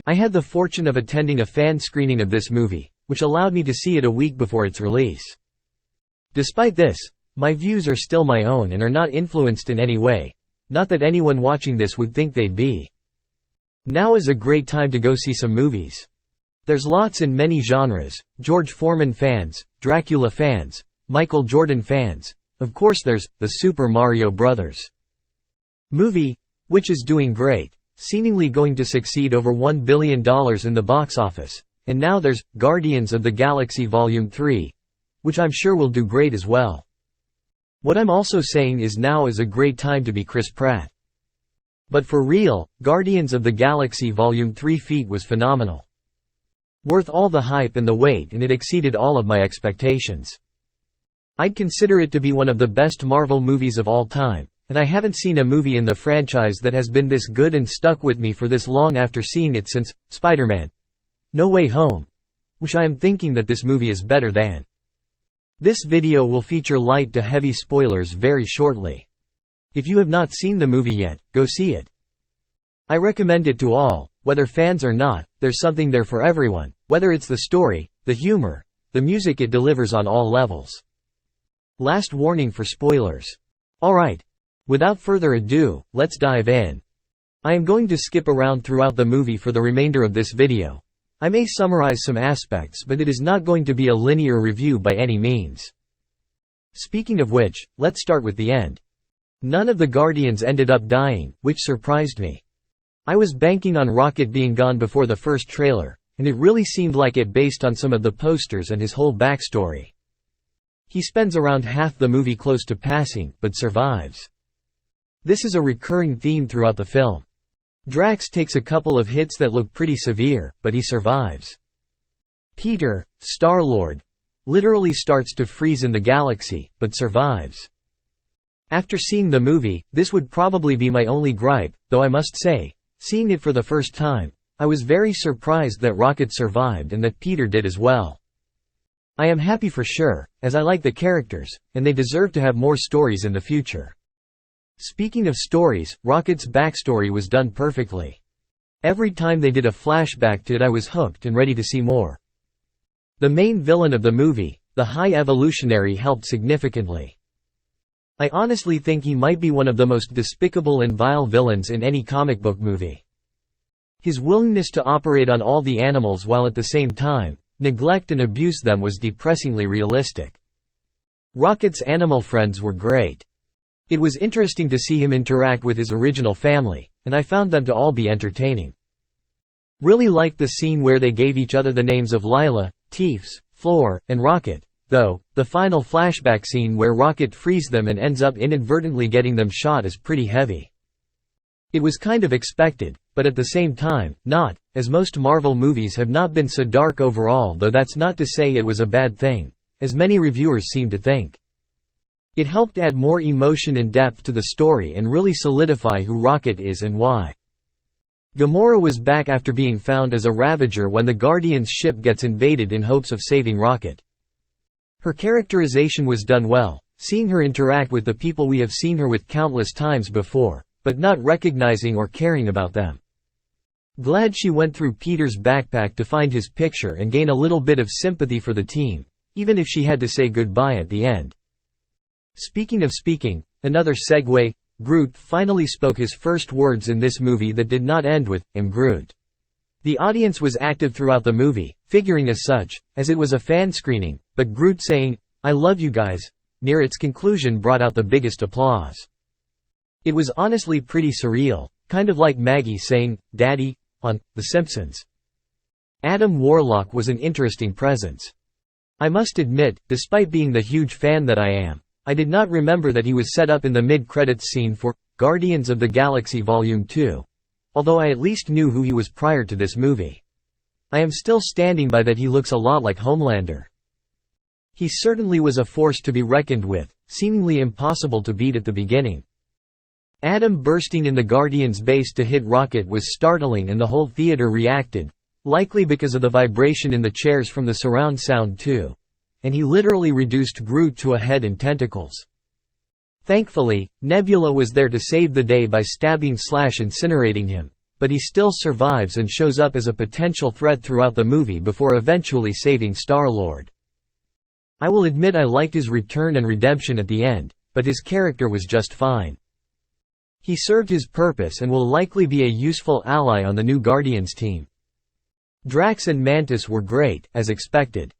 I had the fortune of attending a fan screening of this movie, which allowed me to see it a week before its release. Despite this, my views are still my own and are not influenced in any way, not that anyone watching this would think they'd be. Now is a great time to go see some movies. There's lots in many genres: George Foreman fans, Dracula fans, Michael Jordan fans. Of course there's the Super Mario Bros. movie, which is doing great, seemingly going to succeed over $1 billion in the box office. And now there's Guardians of the Galaxy Volume 3, which I'm sure will do great as well. What I'm also saying is now is a great time to be Chris Pratt. But for real, Guardians of the Galaxy Volume 3 feat was phenomenal. Worth all the hype and the wait, and it exceeded all of my expectations. I'd consider it to be one of the best Marvel movies of all time, and I haven't seen a movie in the franchise that has been this good and stuck with me for this long after seeing it since Spider-Man: No Way Home, which I am thinking that this movie is better than. This video will feature light to heavy spoilers very shortly. If you have not seen the movie yet, go see it. I recommend it to all, whether fans or not. There's something there for everyone, whether it's the story, the humor, the music. It delivers on all levels. Last warning for spoilers. Alright. Without further ado, let's dive in. I am going to skip around throughout the movie for the remainder of this video. I may summarize some aspects, but it is not going to be a linear review by any means. Speaking of which, let's start with the end. None of the Guardians ended up dying, which surprised me. I was banking on Rocket being gone before the first trailer, and it really seemed like it based on some of the posters and his whole backstory. He spends around half the movie close to passing, but survives. This is a recurring theme throughout the film. Drax takes a couple of hits that look pretty severe, but he survives. Peter, Star-Lord, literally starts to freeze in the galaxy, but survives. After seeing the movie, this would probably be my only gripe, though I must say, seeing it for the first time, I was very surprised that Rocket survived and that Peter did as well. I am happy for sure, as I like the characters, and they deserve to have more stories in the future. Speaking of stories, Rocket's backstory was done perfectly. Every time they did a flashback to it, I was hooked and ready to see more. The main villain of the movie, the High Evolutionary, helped significantly. I honestly think he might be one of the most despicable and vile villains in any comic book movie. His willingness to operate on all the animals while at the same time neglect and abuse them was depressingly realistic. Rocket's animal friends were great. It was interesting to see him interact with his original family, and I found them to all be entertaining. Really liked the scene where they gave each other the names of Lila, Teefs, Floor, and Rocket, though the final flashback scene where Rocket frees them and ends up inadvertently getting them shot is pretty heavy. It was kind of expected, but at the same time, not, as most Marvel movies have not been so dark overall, though that's not to say it was a bad thing, as many reviewers seem to think. It helped add more emotion and depth to the story and really solidify who Rocket is and why. Gamora was back after being found as a Ravager when the Guardians' ship gets invaded in hopes of saving Rocket. Her characterization was done well, seeing her interact with the people we have seen her with countless times before, but not recognizing or caring about them. Glad she went through Peter's backpack to find his picture and gain a little bit of sympathy for the team, even if she had to say goodbye at the end. Speaking of speaking, another segue, Groot finally spoke his first words in this movie that did not end with, "I'm Groot." The audience was active throughout the movie, figuring as such, as it was a fan screening, but Groot saying, "I love you guys," near its conclusion brought out the biggest applause. It was honestly pretty surreal, kind of like Maggie saying, "Daddy," on The Simpsons. Adam Warlock was an interesting presence. I must admit, despite being the huge fan that I am, I did not remember that he was set up in the mid-credits scene for Guardians of the Galaxy Volume 2, although I at least knew who he was prior to this movie. I am still standing by that he looks a lot like Homelander. He certainly was a force to be reckoned with, seemingly impossible to beat at the beginning. Adam bursting in the Guardians' base to hit Rocket was startling and the whole theater reacted, likely because of the vibration in the chairs from the surround sound too. And he literally reduced Groot to a head and tentacles. Thankfully, Nebula was there to save the day by stabbing/incinerating him, but he still survives and shows up as a potential threat throughout the movie before eventually saving Star-Lord. I will admit I liked his return and redemption at the end, but his character was just fine. He served his purpose and will likely be a useful ally on the new Guardians team. Drax and Mantis were great, as expected.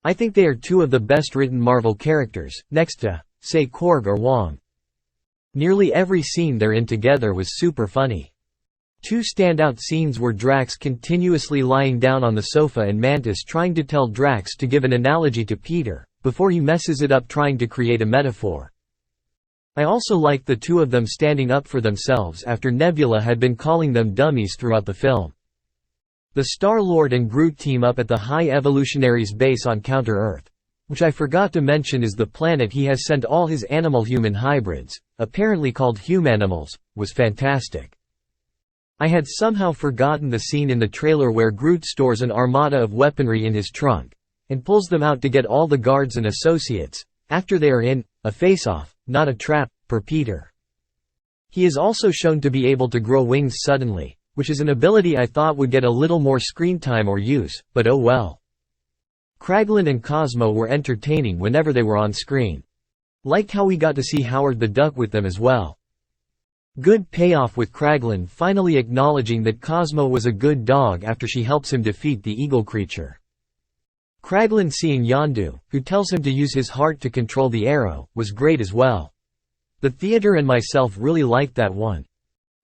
I think they are two of the best written Marvel characters, next to, say, Korg or Wong. Nearly every scene they're in together was super funny. Two standout scenes were Drax continuously lying down on the sofa and Mantis trying to tell Drax to give an analogy to Peter, before he messes it up trying to create a metaphor. I also liked the two of them standing up for themselves after Nebula had been calling them dummies throughout the film. The Star-Lord and Groot team up at the High Evolutionaries base on Counter-Earth, which I forgot to mention is the planet he has sent all his animal-human hybrids, apparently called humanimals, was fantastic. I had somehow forgotten the scene in the trailer where Groot stores an armada of weaponry in his trunk, and pulls them out to get all the guards and associates, after they are in a face-off, not a trap, per Peter. He is also shown to be able to grow wings suddenly, which is an ability I thought would get a little more screen time or use, but oh well. Kraglin and Cosmo were entertaining whenever they were on screen. Liked how we got to see Howard the Duck with them as well. Good payoff with Kraglin finally acknowledging that Cosmo was a good dog after she helps him defeat the eagle creature. Kraglin seeing Yondu, who tells him to use his heart to control the arrow, was great as well. The theater and myself really liked that one.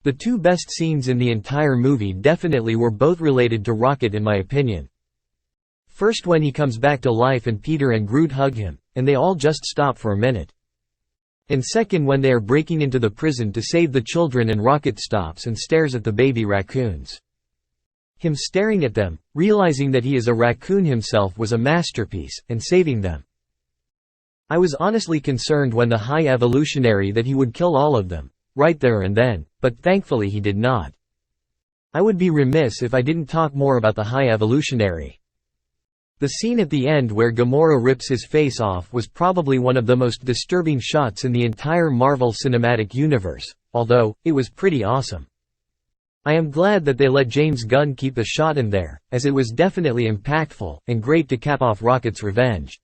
The two best scenes in the entire movie definitely were both related to Rocket in my opinion. First when he comes back to life and Peter and Groot hug him, and they all just stop for a minute. And second when they are breaking into the prison to save the children and Rocket stops and stares at the baby raccoons. Him staring at them, realizing that he is a raccoon himself was a masterpiece, and saving them. I was honestly concerned when the High Evolutionary that he would kill all of them, right there and then, but thankfully he did not. I would be remiss if I didn't talk more about the High Evolutionary. The scene at the end where Gamora rips his face off was probably one of the most disturbing shots in the entire Marvel Cinematic Universe, although, it was pretty awesome. I am glad that they let James Gunn keep the shot in there, as it was definitely impactful, and great to cap off Rocket's revenge.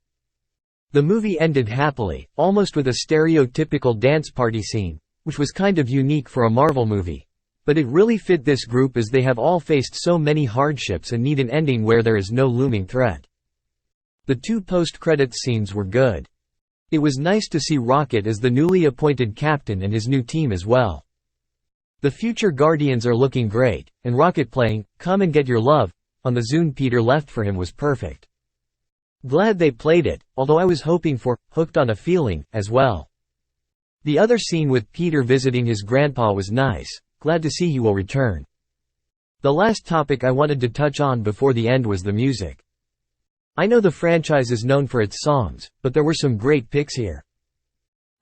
The movie ended happily, almost with a stereotypical dance party scene, which was kind of unique for a Marvel movie. But it really fit this group as they have all faced so many hardships and need an ending where there is no looming threat. The two post-credits scenes were good. It was nice to see Rocket as the newly appointed captain and his new team as well. The future Guardians are looking great, and Rocket playing "Come and Get Your Love" on the Zune Peter left for him was perfect. Glad they played it, although I was hoping for "Hooked on a Feeling" as well. The other scene with Peter visiting his grandpa was nice, glad to see he will return. The last topic I wanted to touch on before the end was the music. I know the franchise is known for its songs, but there were some great picks here.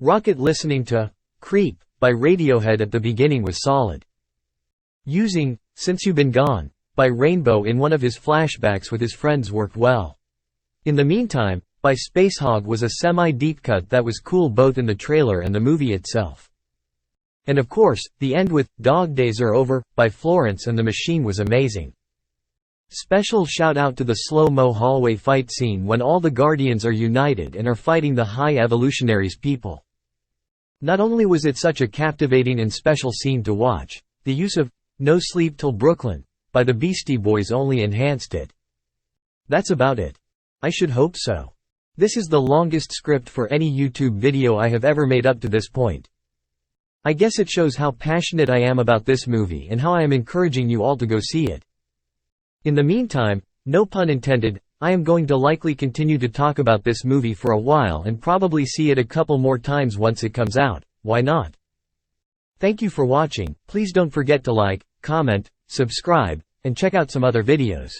Rocket listening to "Creep" by Radiohead at the beginning was solid. Using "Since You've Been Gone" by Rainbow in one of his flashbacks with his friends worked well. In the Meantime by Spacehog was a semi-deep cut that was cool both in the trailer and the movie itself. And of course, the end with "Dog Days Are Over" by Florence and the Machine was amazing. Special shout out to the slow-mo hallway fight scene when all the Guardians are united and are fighting the High Evolutionaries people. Not only was it such a captivating and special scene to watch, the use of "No Sleep Till Brooklyn" by the Beastie Boys only enhanced it. That's about it. I should hope so. This is the longest script for any YouTube video I have ever made up to this point. I guess it shows how passionate I am about this movie and how I am encouraging you all to go see it. In the meantime, no pun intended, I am going to likely continue to talk about this movie for a while and probably see it a couple more times once it comes out, why not? Thank you for watching, please don't forget to like, comment, subscribe, and check out some other videos.